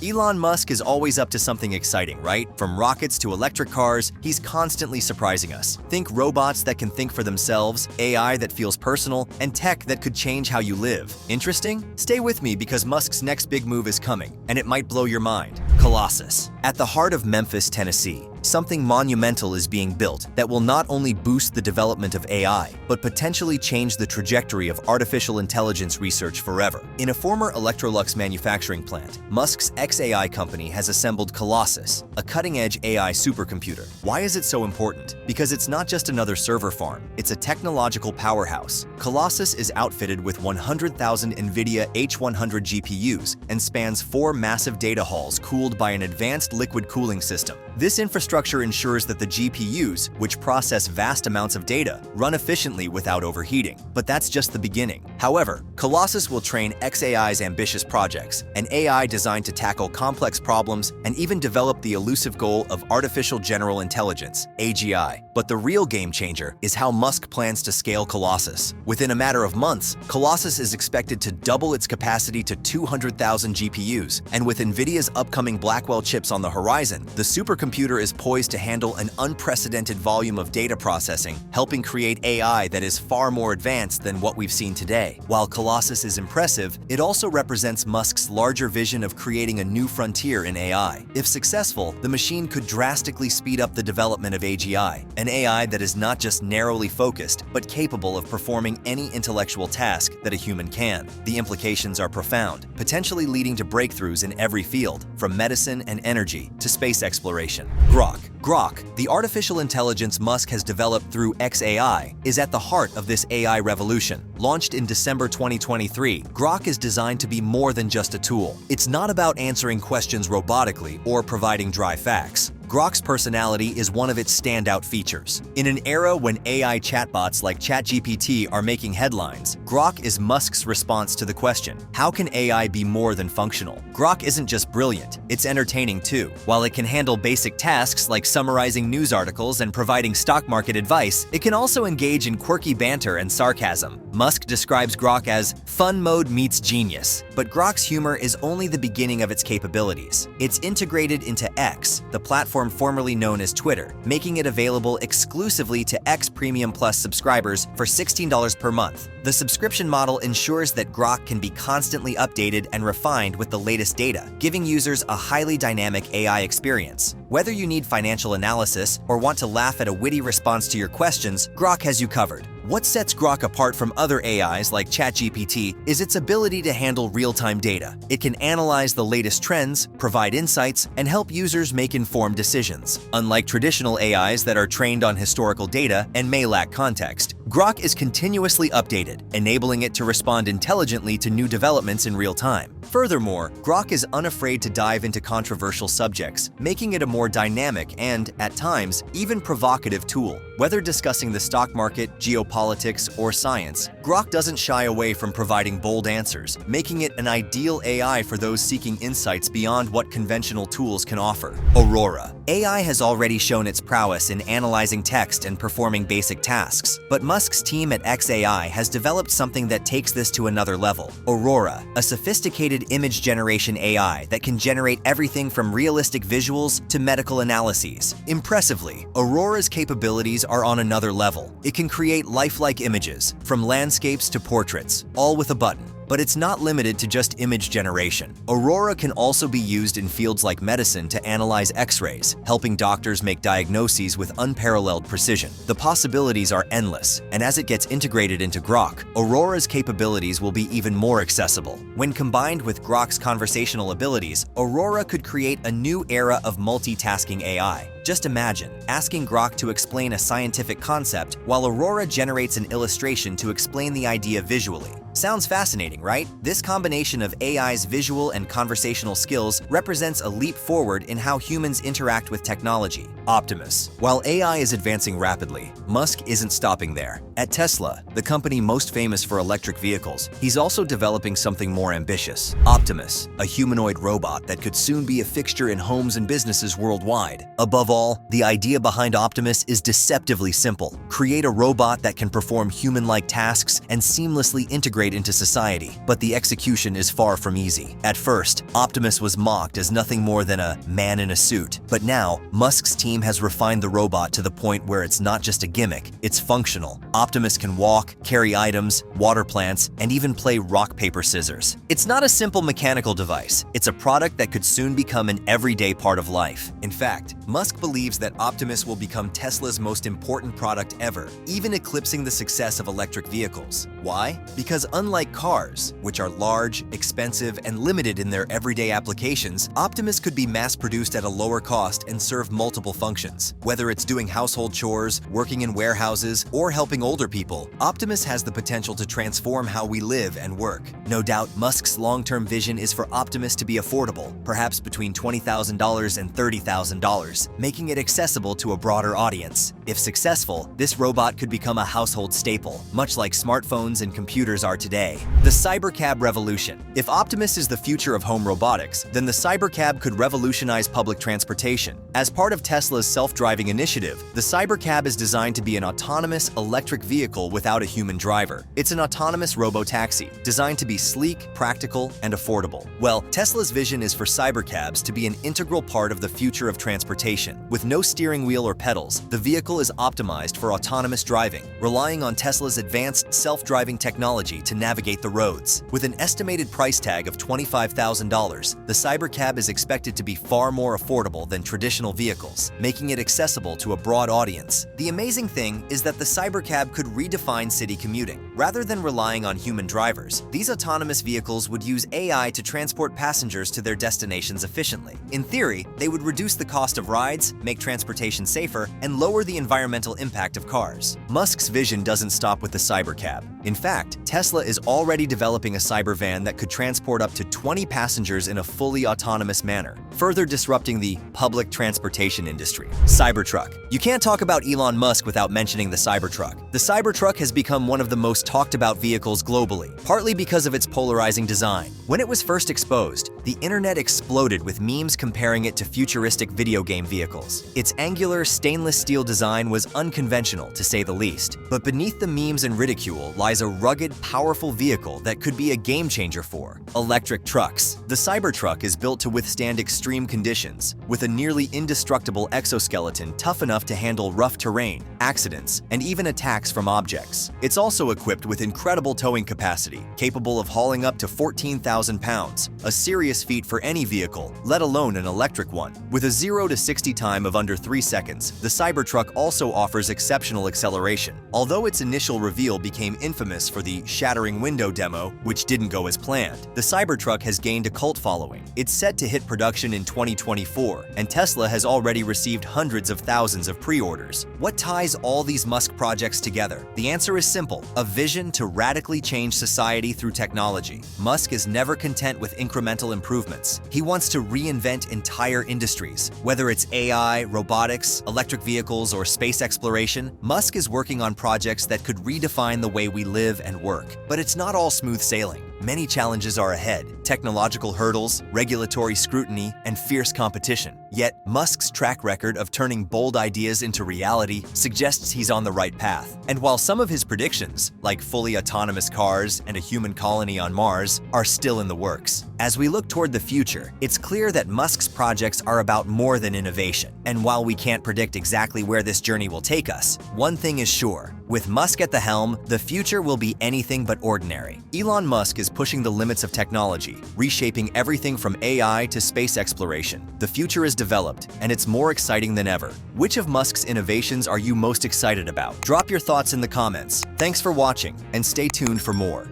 Elon Musk is always up to something exciting, right? From rockets to electric cars, he's constantly surprising us. Think robots that can think for themselves, AI that feels personal, and tech that could change how you live. Interesting? Stay with me because Musk's next big move is coming, and it might blow your mind. Colossus. At the heart of Memphis, Tennessee, something monumental is being built that will not only boost the development of AI, but potentially change the trajectory of artificial intelligence research forever. In a former Electrolux manufacturing plant, Musk's XAI company has assembled Colossus, a cutting-edge AI supercomputer. Why is it so important? Because it's not just another server farm, it's a technological powerhouse. Colossus is outfitted with 100,000 NVIDIA H100 GPUs and spans 4 massive data halls cooled by an advanced liquid cooling system. This infrastructure ensures that the GPUs, which process vast amounts of data, run efficiently without overheating. But that's just the beginning. However, Colossus will train XAI's ambitious projects, an AI designed to tackle complex problems and even develop the elusive goal of artificial general intelligence, AGI. But the real game changer is how Musk plans to scale Colossus. Within a matter of months, Colossus is expected to double its capacity to 200,000 GPUs, and with NVIDIA's upcoming Blackwell chips on the horizon, the supercomputer is poised to handle an unprecedented volume of data processing, helping create AI that is far more advanced than what we've seen today. While Colossus is impressive, it also represents Musk's larger vision of creating a new frontier in AI. If successful, the machine could drastically speed up the development of AGI, an AI that is not just narrowly focused, but capable of performing any intellectual task that a human can. The implications are profound, potentially leading to breakthroughs in every field, from medicine and energy to space exploration. Grok, the artificial intelligence Musk has developed through XAI, is at the heart of this AI revolution. Launched in December 2023, Grok is designed to be more than just a tool. It's not about answering questions robotically or providing dry facts. Grok's personality is one of its standout features. In an era when AI chatbots like ChatGPT are making headlines, Grok is Musk's response to the question, how can AI be more than functional? Grok isn't just brilliant, it's entertaining too. While it can handle basic tasks like summarizing news articles and providing stock market advice, it can also engage in quirky banter and sarcasm. Musk describes Grok as fun mode meets genius, but Grok's humor is only the beginning of its capabilities. It's integrated into X, the platform formerly known as Twitter, making it available exclusively to X Premium Plus subscribers for $16 per month. The subscription model ensures that Grok can be constantly updated and refined with the latest data, giving users a highly dynamic AI experience. Whether you need financial analysis or want to laugh at a witty response to your questions, Grok has you covered. What sets Grok apart from other AIs like ChatGPT is its ability to handle real-time data. It can analyze the latest trends, provide insights, and help users make informed decisions. Unlike traditional AIs that are trained on historical data and may lack context, Grok is continuously updated, enabling it to respond intelligently to new developments in real time. Furthermore, Grok is unafraid to dive into controversial subjects, making it a more dynamic and, at times, even provocative tool. Whether discussing the stock market, geopolitics, or science, Grok doesn't shy away from providing bold answers, making it an ideal AI for those seeking insights beyond what conventional tools can offer. Aurora. AI has already shown its prowess in analyzing text and performing basic tasks, but Musk's team at XAI has developed something that takes this to another level. Aurora, a sophisticated image generation AI that can generate everything from realistic visuals to medical analyses. Impressively, Aurora's capabilities are on another level. It can create lifelike images, from landscapes to portraits, all with a button. But it's not limited to just image generation. Aurora can also be used in fields like medicine to analyze X-rays, helping doctors make diagnoses with unparalleled precision. The possibilities are endless, and as it gets integrated into Grok, Aurora's capabilities will be even more accessible. When combined with Grok's conversational abilities, Aurora could create a new era of multitasking AI. Just imagine asking Grok to explain a scientific concept while Aurora generates an illustration to explain the idea visually. Sounds fascinating, right? This combination of AI's visual and conversational skills represents a leap forward in how humans interact with technology. Optimus. While AI is advancing rapidly, Musk isn't stopping there. At Tesla, the company most famous for electric vehicles, he's also developing something more ambitious. Optimus, a humanoid robot that could soon be a fixture in homes and businesses worldwide. Above all, the idea behind Optimus is deceptively simple. Create a robot that can perform human-like tasks and seamlessly integrate into society. But the execution is far from easy. At first, Optimus was mocked as nothing more than a man in a suit. But now, Musk's team has refined the robot to the point where it's not just a gimmick, it's functional. Optimus can walk, carry items, water plants, and even play rock, paper, scissors. It's not a simple mechanical device. It's a product that could soon become an everyday part of life. In fact, Musk believes that Optimus will become Tesla's most important product ever, even eclipsing the success of electric vehicles. Why? Because unlike cars, which are large, expensive, and limited in their everyday applications, Optimus could be mass-produced at a lower cost and serve multiple functions. Whether it's doing household chores, working in warehouses, or helping older people, Optimus has the potential to transform how we live and work. No doubt, Musk's long-term vision is for Optimus to be affordable, perhaps between $20,000 and $30,000, making it accessible to a broader audience. If successful, this robot could become a household staple, much like smartphones and computers are today. The cybercab revolution. If Optimus is the future of home robotics, then the cybercab could revolutionize public transportation. As part of Tesla's self-driving initiative, the cybercab is designed to be an autonomous electric vehicle without a human driver. It's an autonomous robo-taxi, designed to be sleek, practical, and affordable. Well, Tesla's vision is for cybercabs to be an integral part of the future of transportation. With no steering wheel or pedals, the vehicle is optimized for autonomous driving, relying on Tesla's advanced self-driving technology to navigate the roads. With an estimated price tag of $25,000, the cybercab is expected to be far more affordable than traditional vehicles, making it accessible to a broad audience. The amazing thing is that the cybercab could redefine city commuting. Rather than relying on human drivers, these autonomous vehicles would use AI to transport passengers to their destinations efficiently. In theory, they would reduce the cost of rides, make transportation safer, and lower the environmental impact of cars. Musk's vision doesn't stop with the cybercab. In fact, Tesla is already developing a cybervan that could transport up to 20 passengers in a fully autonomous manner, further disrupting the public transportation industry. Cybertruck. You can't talk about Elon Musk without mentioning the Cybertruck. The Cybertruck has become one of the most talked about vehicles globally, partly because of its polarizing design. When it was first exposed, the internet exploded with memes comparing it to futuristic video game vehicles. Its angular, stainless steel design was unconventional, to say the least. But beneath the memes and ridicule lies a rugged, powerful vehicle that could be a game-changer for electric trucks. The Cybertruck is built to withstand extreme conditions, with a nearly indestructible exoskeleton tough enough to handle rough terrain, accidents, and even attacks from objects. It's also equipped with incredible towing capacity, capable of hauling up to 14,000 pounds, a serious feat for any vehicle, let alone an electric one. With a 0 to 60 time of under 3 seconds, the Cybertruck also offers exceptional acceleration. Although its initial reveal became infamous for the shattering window demo, which didn't go as planned, the Cybertruck has gained a cult following. It's set to hit production in 2024, and Tesla has already received hundreds of thousands of pre-orders. What ties all these Musk projects together? The answer is simple: a vision to radically change society through technology. Musk is never content with incremental improvements. He wants to reinvent entire industries. Whether it's AI, robotics, electric vehicles, or space exploration, Musk is working on projects that could redefine the way we live and work. But it's not all smooth sailing. Many challenges are ahead: technological hurdles, regulatory scrutiny, and fierce competition. Yet, Musk's track record of turning bold ideas into reality suggests he's on the right path. And while some of his predictions, like fully autonomous cars and a human colony on Mars, are still in the works, as we look toward the future, it's clear that Musk's projects are about more than innovation. And while we can't predict exactly where this journey will take us, one thing is sure: with Musk at the helm, the future will be anything but ordinary. Elon Musk is pushing the limits of technology, reshaping everything from AI to space exploration. The future is developed, and it's more exciting than ever. Which of Musk's innovations are you most excited about? Drop your thoughts in the comments. Thanks for watching, and stay tuned for more.